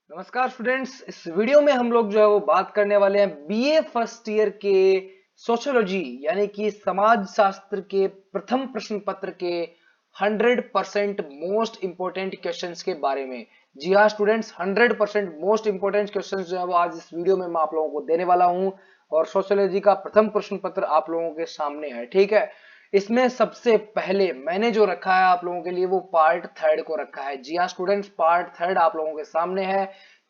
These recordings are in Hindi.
नमस्कार स्टूडेंट्स। इस वीडियो में हम लोग जो है वो बात करने वाले हैं बीए फर्स्ट ईयर के सोशियोलॉजी यानी कि समाज शास्त्र के प्रथम प्रश्न पत्र के 100% मोस्ट इंपोर्टेंट क्वेश्चंस के बारे में। जी हाँ स्टूडेंट्स, 100% मोस्ट इंपोर्टेंट क्वेश्चंस जो है वो आज इस वीडियो में मैं आप लोगों को देने वाला हूं और सोशियोलॉजी का प्रथम प्रश्न पत्र आप लोगों के सामने है। ठीक है, इसमें सबसे पहले मैंने जो रखा है आप लोगों के लिए वो पार्ट थर्ड को रखा है। जी हाँ स्टूडेंट्स, पार्ट थर्ड आप लोगों के सामने है।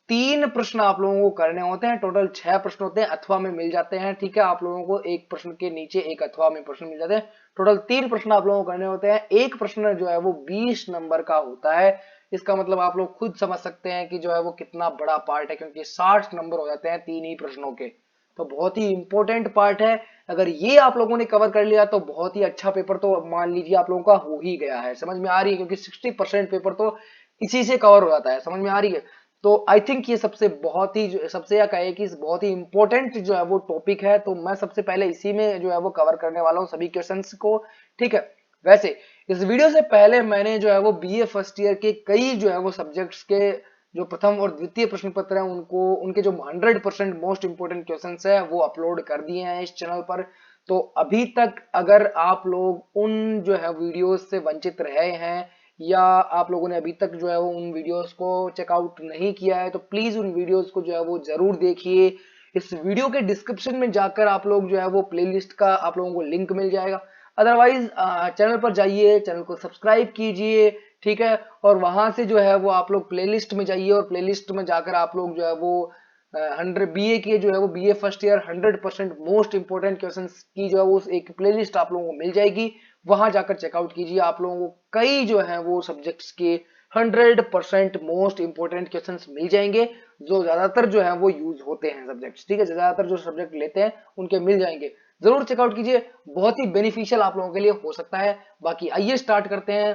3 प्रश्न आप लोगों को करने होते हैं, टोटल 6 प्रश्न होते हैं, अथवा में मिल जाते हैं। ठीक है, आप लोगों को एक प्रश्न के नीचे एक अथवा में प्रश्न मिल जाते हैं। टोटल 3 प्रश्न आप लोगों को करने होते हैं। एक प्रश्न जो है वो 20 नंबर का होता है। इसका मतलब आप लोग खुद समझ सकते हैं कि जो है वो कितना बड़ा पार्ट है, क्योंकि 60 नंबर हो जाते हैं 3 ही प्रश्नों के। तो बहुत ही इंपॉर्टेंट पार्ट है। अगर ये आप लोगों ने कवर कर लिया तो बहुत ही अच्छा पेपर तो मान लीजिए आप लोगों का हो ही गया है। समझ में आ रही है, क्योंकि 60% पेपर तो इसी से कवर हो जाता है। समझ में आ रही है। तो आई थिंक ये सबसे बहुत ही सबसे या कहे कि बहुत ही इंपॉर्टेंट जो है वो टॉपिक है। तो मैं सबसे पहले इसी में जो है वो कवर करने वाला हूँ सभी क्वेश्चंस को। ठीक है, वैसे इस वीडियो से पहले मैंने जो है वो बीए फर्स्ट ईयर के कई जो है वो सब्जेक्ट्स के जो प्रथम और द्वितीय प्रश्न पत्र है उनको उनके जो 100% मोस्ट इंपोर्टेंट क्वेश्चंस है वो अपलोड कर दिए हैं इस चैनल पर। तो अभी तक अगर आप लोग उन जो है वीडियोस से वंचित रहे हैं या आप लोगों ने अभी तक जो है वो उन वीडियोस को चेकआउट नहीं किया है तो प्लीज उन वीडियोस को जो है वो जरूर देखिए। इस वीडियो के डिस्क्रिप्शन में जाकर आप लोग जो है वो प्लेलिस्ट का आप लोगों को लिंक मिल जाएगा। अदरवाइज चैनल पर जाइए, चैनल को सब्सक्राइब कीजिए। ठीक है, और वहां से जो है वो आप लोग प्लेलिस्ट में जाइए और प्लेलिस्ट में जाकर आप लोग जो है वो 100 बीए के जो है वो BA first year 100% most important question की जो है वो एक प्लेलिस्ट आप लोगों को मिल जाएगी। वहां जाकर चेकआउट कीजिए। आप लोगों को कई जो है वो सब्जेक्ट्स के 100% मोस्ट इंपोर्टेंट क्वेश्चंस मिल जाएंगे, जो ज्यादातर जो है वो यूज होते हैं सब्जेक्ट्स। ठीक है, ज्यादातर जो सब्जेक्ट लेते हैं उनके मिल जाएंगे। जरूर चेकआउट कीजिए, बहुत ही बेनिफिशियल आप लोगों के लिए हो सकता है। बाकी आइए स्टार्ट करते हैं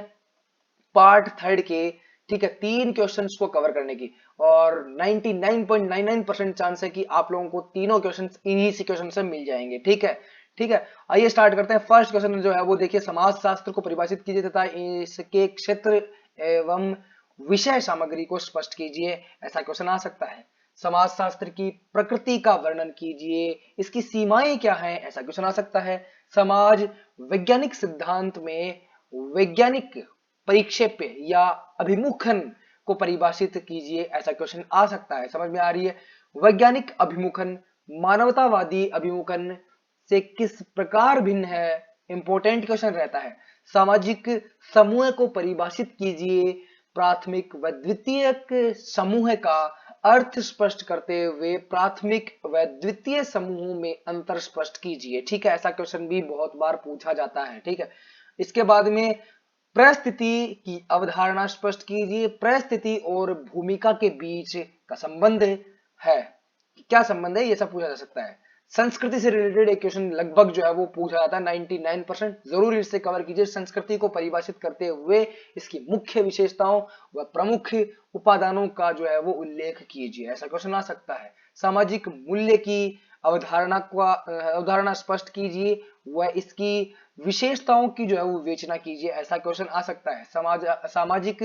पार्ट थर्ड के। ठीक है, 3 क्वेश्चंस को कवर करने की और 99.99% चांस है कि आप लोगों को तीनों क्वेश्चंस इन्हीं से क्वेश्चन से मिल जाएंगे। ठीक है, ठीक है, आइए स्टार्ट करते हैं। फर्स्ट क्वेश्चन जो है वो देखिए, समाज शास्त्र को परिभाषित कीजिए तथा इसके क्षेत्र एवं विषय सामग्री को स्पष्ट कीजिए। ऐसा क्वेश्चन आ सकता है। समाज शास्त्र की प्रकृति का वर्णन कीजिए, इसकी सीमाएं क्या हैं, ऐसा क्वेश्चन आ सकता है। समाज वैज्ञानिक सिद्धांत में वैज्ञानिक परिक्षेप्य या अभिमुखन को परिभाषित कीजिए, ऐसा क्वेश्चन आ सकता है। समझ में आ रही है। वैज्ञानिक अभिमुखन मानवतावादी अभिमुखन से किस प्रकार भिन्न है, इंपॉर्टेंट क्वेश्चन रहता है। सामाजिक समूह को परिभाषित कीजिए, प्राथमिक व द्वितीयक समूह का अर्थ स्पष्ट करते हुए प्राथमिक व द्वितीय समूह में अंतर स्पष्ट कीजिए। ठीक है, ऐसा क्वेश्चन भी बहुत बार पूछा जाता है। ठीक है, इसके बाद में परिस्थिति की अवधारणा स्पष्ट कीजिए। परिस्थिति और भूमिका के बीच का संबंध है, क्या संबंध है, ये सब पूछा जा सकता है। संस्कृति से रिलेटेड एक क्वेश्चन लगभग जो है वो पूछा जाता है 99%। जरूर इसे कवर कीजिए। संस्कृति को परिभाषित करते हुए इसकी मुख्य विशेषताओं व प्रमुख उपादानों का जो है वो उल्लेख कीजिए, ऐसा क्वेश्चन आ सकता है। सामाजिक मूल्य की अवधारणा स्पष्ट कीजिए व इसकी विशेषताओं की जो है वो विवेचना कीजिए, ऐसा क्वेश्चन आ सकता है। सामाजिक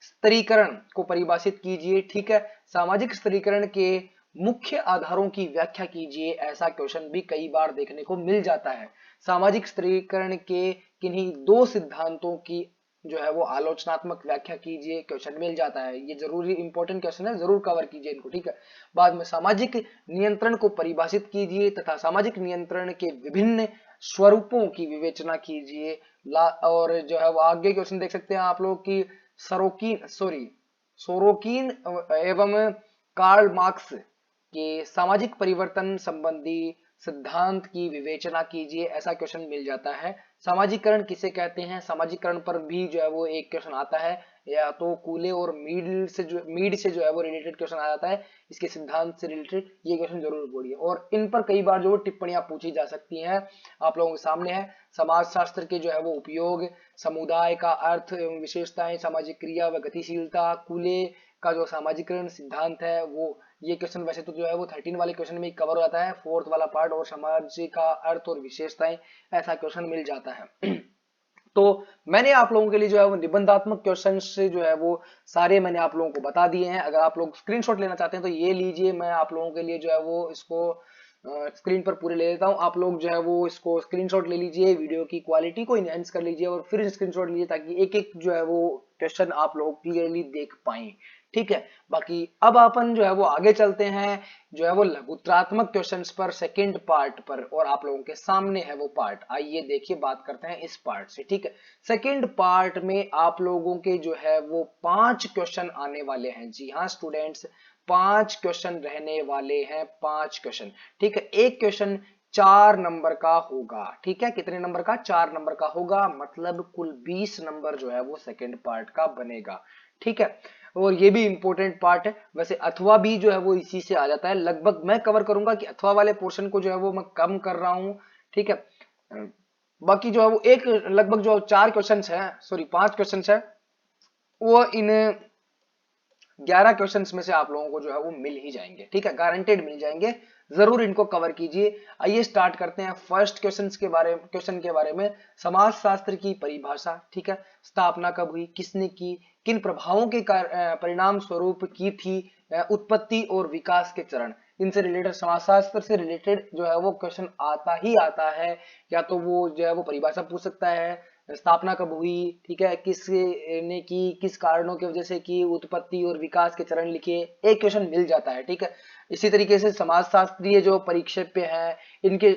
स्तरीकरण को परिभाषित कीजिए। ठीक है, सामाजिक स्तरीकरण के मुख्य आधारों की व्याख्या कीजिए, ऐसा क्वेश्चन भी कई बार देखने को मिल जाता है। सामाजिक स्तरीकरण के किन्हीं 2 सिद्धांतों की जो है वो आलोचनात्मक व्याख्या कीजिए, क्वेश्चन मिल जाता है। ये जरूरी इंपॉर्टेंट क्वेश्चन है, जरूर कवर कीजिए इनको। ठीक है, बाद में सामाजिक नियंत्रण को परिभाषित कीजिए तथा सामाजिक नियंत्रण के विभिन्न स्वरूपों की विवेचना कीजिए। और जो है वो आगे क्वेश्चन देख सकते हैं आप लोग की सोरोकिन एवं कार्ल मार्क्स के सामाजिक परिवर्तन संबंधी सिद्धांत की विवेचना कीजिए, ऐसा क्वेश्चन मिल जाता है। सामाजिकरण किसे कहते हैं, सामाजिकरण पर भी जो है वो एक क्वेश्चन आता है, या तो कूले और मीड से जो है वो रिलेटेड क्वेश्चन आ जाता है। इसके सिद्धांत से रिलेटेड ये क्वेश्चन जरूर बोलिए, और इन पर कई बार जो टिप्पणियां पूछी जा सकती हैं आप लोगों के सामने है। समाज शास्त्र के जो है वो उपयोग, समुदाय का अर्थ एवं विशेषताएं, सामाजिक क्रिया व गतिशीलता, कूले का जो सामाजिकरण सिद्धांत है वो, ये क्वेश्चन वैसे तो जो है वो 13 वाले क्वेश्चन में कवर हो जाता है, फोर्थ वाला पार्ट और समाज का अर्थ और विशेषताएं, ऐसा क्वेश्चन मिल जाता है। तो मैंने आप लोगों के लिए जो है वो निबंधात्मक क्वेश्चन से जो है वो सारे मैंने आप लोगों को बता दिए हैं। अगर आप लोग स्क्रीनशॉट लेना चाहते हैं तो ये लीजिए, मैं आप लोगों के लिए जो है वो इसको स्क्रीन पर पूरे ले लेता हूं। आप लोग जो है वो इसको स्क्रीनशॉट ले लीजिए, वीडियो की क्वालिटी को इनहेंस कर लीजिए और फिर स्क्रीनशॉट लीजिए ताकि एक एक जो है वो क्वेश्चन आप लोग क्लियरली देख पाएं। ठीक है, बाकी अब अपन जो है वो आगे चलते हैं जो है वो लघुत्रात्मक क्वेश्चंस पर, सेकंड पार्ट पर, और आप लोगों के सामने है वो पार्ट। आइए देखिए, बात करते हैं इस पार्ट से। ठीक है, सेकंड पार्ट में आप लोगों के जो है वो 5 क्वेश्चन आने वाले हैं। जी हाँ स्टूडेंट्स, 5 क्वेश्चन रहने वाले हैं, 5 क्वेश्चन। ठीक है, एक क्वेश्चन 4 नंबर का होगा। ठीक है, कितने नंबर का? 4 नंबर का होगा, मतलब कुल 20 नंबर जो है वो सेकंड पार्ट का बनेगा। ठीक है, और ये भी इंपॉर्टेंट पार्ट है। वैसे अथवा भी जो है वो इसी से आ जाता है। लगभग मैं कवर करूंगा कि अथवा वाले पोर्शन को जो है वो मैं कम कर रहा हूं। ठीक है, बाकी जो है वो एक लगभग जो 4 क्वेश्चन है, सॉरी 5 क्वेश्चन है, वो इन 11 क्वेश्चंस में से आप लोगों को जो है वो मिल ही जाएंगे। ठीक है, गारंटेड मिल जाएंगे, जरूर इनको कवर कीजिए। आइए स्टार्ट करते हैं फर्स्ट क्वेश्चन के बारे में। समाज शास्त्र की परिभाषा। ठीक है, स्थापना कब हुई, किसने की, किन प्रभावों के परिणाम स्वरूप की थी, उत्पत्ति और विकास के चरण। इनसे रिलेटेड, समाजशास्त्र से रिलेटेड जो है वो क्वेश्चन आता ही आता है। या तो वो जो है वो परिभाषा पूछ सकता है, स्थापना कब हुई, ठीक है, किसने की, किस कारणों की वजह से की, उत्पत्ति और विकास के चरण लिखिए, एक क्वेश्चन मिल जाता है। ठीक है, इसी तरीके से समाजशास्त्रीय जो परीक्षेप्य है, इनके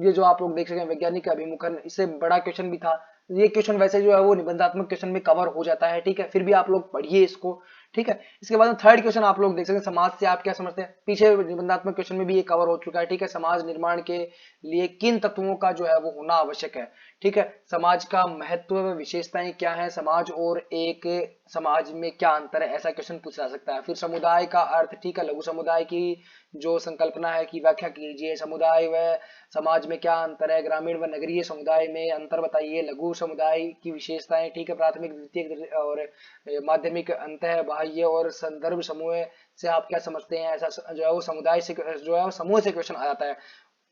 ये जो आप लोग देख सकें वैज्ञानिक अभिमुखन, इससे बड़ा क्वेश्चन भी था। ये क्वेश्चन वैसे जो है वो निबंधात्मक क्वेश्चन में कवर हो जाता है। ठीक है, फिर भी आप लोग पढ़िए इसको। ठीक है, इसके बाद में थर्ड क्वेश्चन आप लोग देख सकते हैं, समाज से आप क्या समझते हैं। पीछे निबंधात्मक क्वेश्चन में भी ये कवर हो चुका है। ठीक है, समाज निर्माण के लिए किन तत्वों का जो है वो होना आवश्यक है। ठीक है, समाज का महत्व व विशेषताएं क्या है, समाज और एक समाज में क्या अंतर है, ऐसा क्वेश्चन पूछा जा सकता है। फिर समुदाय का अर्थ। ठीक है, लघु समुदाय की जो संकल्पना है की व्याख्या कीजिए। समुदाय व समाज में क्या अंतर है, ग्रामीण व नगरीय समुदाय में अंतर बताइए। लघु समुदाय की विशेषताएं। ठीक है, प्राथमिक द्वितीयक और माध्यमिक अंत है। बाह्य और संदर्भ समूह से आप क्या समझते हैं, ऐसा जो है वो समुदाय से जो है वो समूह से क्वेश्चन आ जाता है।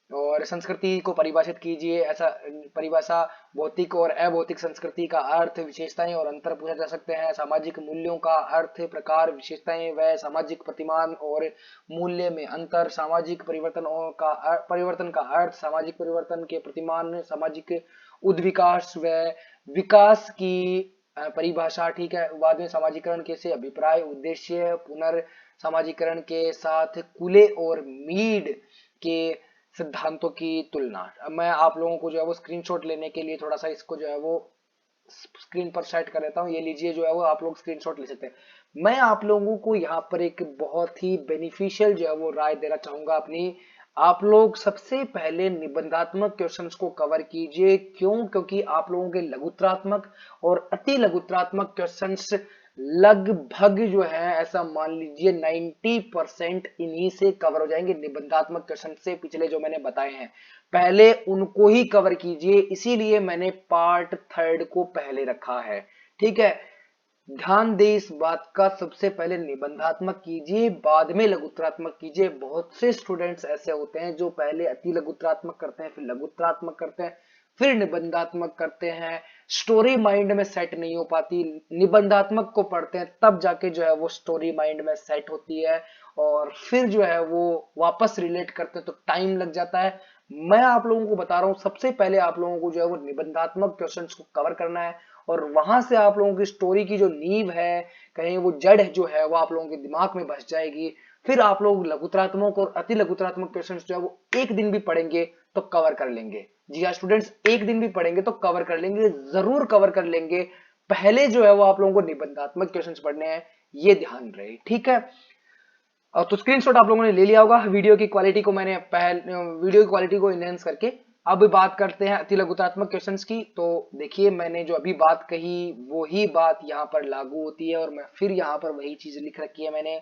और संस्कृति को परिभाषित कीजिए, ऐसा परिभाषा। भौतिक और अभौतिक संस्कृति का अर्थ, विशेषताएं और अंतर पूछा जा सकते हैं। सामाजिक मूल्यों का अर्थ, प्रकार, विशेषताएं व सामाजिक प्रतिमान और मूल्य में अंतर। सामाजिक परिवर्तन का अर्थ, सामाजिक परिवर्तन के प्रतिमान, सामाजिक उद्विकास व विकास की परिभाषा। ठीक है, बाद में सामाजिकरण कैसे, अभिप्राय, उद्देश्य, पुनर्सामाजिकरण के साथ कुले और मीड के सिद्धांतों की तुलना। अब मैं आप लोगों को जो है वो स्क्रीनशॉट लेने के लिए थोड़ा सा इसको जो है वो स्क्रीन पर सेट कर देता हूँ। ये लीजिए, जो है वो आप लोग स्क्रीनशॉट ले सकते हैं। मैं आप लोगों को यहाँ पर एक बहुत ही बेनिफिशियल जो है वो राय देना चाहूंगा अपनी। आप लोग सबसे पहले निबंधात्मक क्वेश्चंस को कवर कीजिए। क्यों? क्योंकि आप लोगों के लघुत्रात्मक और अति लघुत्रात्मक क्वेश्चंस लगभग जो है ऐसा मान लीजिए 90% इन्हीं से कवर हो जाएंगे, निबंधात्मक क्वेश्चन से, पिछले जो मैंने बताए हैं पहले उनको ही कवर कीजिए। इसीलिए मैंने पार्ट थर्ड को पहले रखा है। ठीक है, ध्यान दे इस बात का, सबसे पहले निबंधात्मक कीजिए, बाद में लघुत्रात्मक कीजिए। बहुत से स्टूडेंट्स ऐसे होते हैं जो पहले अति लघुत्रात्मक करते हैं, फिर लघुत्रात्मक करते हैं, फिर निबंधात्मक करते हैं। स्टोरी माइंड में सेट नहीं हो पाती, निबंधात्मक को पढ़ते हैं तब जाके जो है वो स्टोरी माइंड में सेट होती है, और फिर जो है वो वापस रिलेट करते हैं तो टाइम लग जाता है। मैं आप लोगों को बता रहा हूं, सबसे पहले आप लोगों को जो है वो निबंधात्मक क्वेश्चंस को कवर करना है, और वहां से आप लोगों की स्टोरी की जो नींव है, कहीं वो जड़ जो है वो आप लोगों के दिमाग में बस जाएगी। फिर आप लोग लघुत्रात्मक और अति लघुत्रात्मक क्वेश्चंस जो है वो एक दिन भी पढ़ेंगे तो कवर कर लेंगे। जी हाँ स्टूडेंट्स, एक दिन भी पढ़ेंगे तो कवर कर लेंगे, जरूर कवर कर लेंगे। पहले जो है वो आप लोगों को निबंधात्मक क्वेश्चंस पढ़ने हैं, ये ध्यान रहे। ठीक है, तो स्क्रीनशॉट आप लोगों ने ले लिया होगा। वीडियो की क्वालिटी को मैंने वीडियो की क्वालिटी को इनहेंस करके अब बात करते हैं अति लघुतात्मक क्वेश्चंस की। तो देखिए, मैंने जो अभी बात कही वो ही बात यहाँ पर लागू होती है, और मैं फिर यहाँ पर वही चीज लिख रखी है मैंने।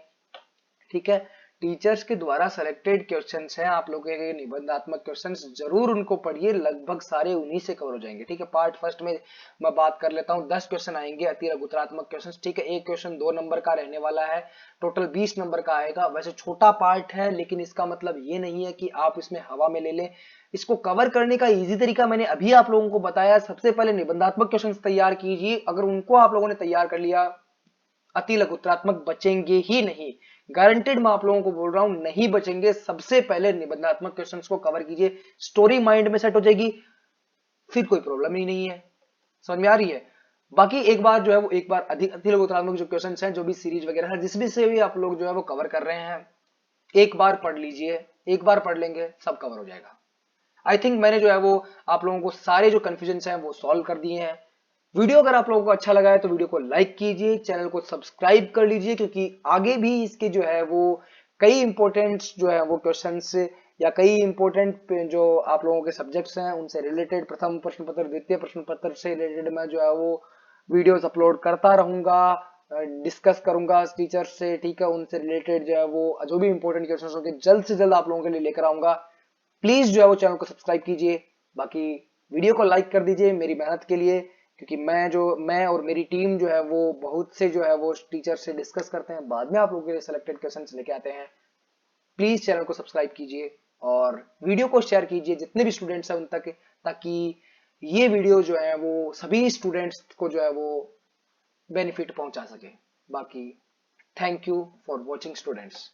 ठीक है, टीचर्स के द्वारा सेलेक्टेड क्वेश्चंस हैं आप लोगों के निबंधात्मक क्वेश्चंस, जरूर उनको पढ़िए, लगभग सारे उन्हीं से कवर हो जाएंगे। ठीक है, पार्ट फर्स्ट में मैं बात कर लेता हूँ। 10 क्वेश्चन आएंगे अति लघुत्रात्मक क्वेश्चन। ठीक है, एक क्वेश्चन 2 नंबर का रहने वाला है, टोटल 20 नंबर का आएगा। वैसे छोटा पार्ट है, लेकिन इसका मतलब ये नहीं है कि आप इसमें हवा में ले लें। इसको कवर करने का इजी तरीका मैंने अभी आप लोगों को बताया। सबसे पहले निबंधात्मक क्वेश्चन तैयार कीजिए, अगर उनको आप लोगों ने तैयार कर लिया, अति लघुत्रात्मक बचेंगे ही नहीं, गारंटेड मैं आप लोगों को बोल रहा हूं, नहीं बचेंगे। सबसे पहले निबंधात्मक क्वेश्चंस को कवर कीजिए, स्टोरी माइंड में सेट हो जाएगी, फिर कोई प्रॉब्लम ही नहीं है। समझ में आ रही है? बाकी एक बार जो है वो, एक बार अधिक अति लघुत्रात्मक जो क्वेश्चंस हैं, जो भी सीरीज वगैरह है, जिस भी से भी आप लोग जो है वो कवर कर रहे हैं, एक बार पढ़ लीजिए, एक बार पढ़ लेंगे सब कवर हो जाएगा। आई थिंक मैंने जो है वो आप लोगों को सारे जो कंफ्यूजन हैं वो सॉल्व कर दिए हैं। वीडियो अगर आप लोगों को अच्छा लगा है तो वीडियो को लाइक कीजिए, चैनल को सब्सक्राइब कर लीजिए, क्योंकि आगे भी इसके जो है वो कई इंपॉर्टेंट जो है वो क्वेश्चंस या कई इंपॉर्टेंट जो आप लोगों के सब्जेक्ट्स हैं उनसे रिलेटेड, प्रथम प्रश्न पत्र, द्वितीय प्रश्न पत्र से रिलेटेड मैं जो है वो वीडियोस अपलोड करता रहूंगा, डिस्कस करूंगा टीचर से। ठीक है, उनसे रिलेटेड जो है वो जो भी इंपॉर्टेंट क्वेश्चन होंगे जल्द से जल्द आप लोगों के लिए लेकर आऊंगा। प्लीज जो है वो चैनल को सब्सक्राइब कीजिए, बाकी वीडियो को लाइक कर दीजिए मेरी मेहनत के लिए, क्योंकि मैं और मेरी टीम जो है वो बहुत से जो है वो टीचर से डिस्कस करते हैं, बाद में आप लोगों के लिए सिलेक्टेड क्वेश्चंस लेके आते हैं। प्लीज चैनल को सब्सक्राइब कीजिए और वीडियो को शेयर कीजिए जितने भी स्टूडेंट्स हैं उन तक, ताकि ये वीडियो जो है वो सभी स्टूडेंट्स को जो है वो बेनिफिट पहुंचा सके। बाकी thank you for watching students.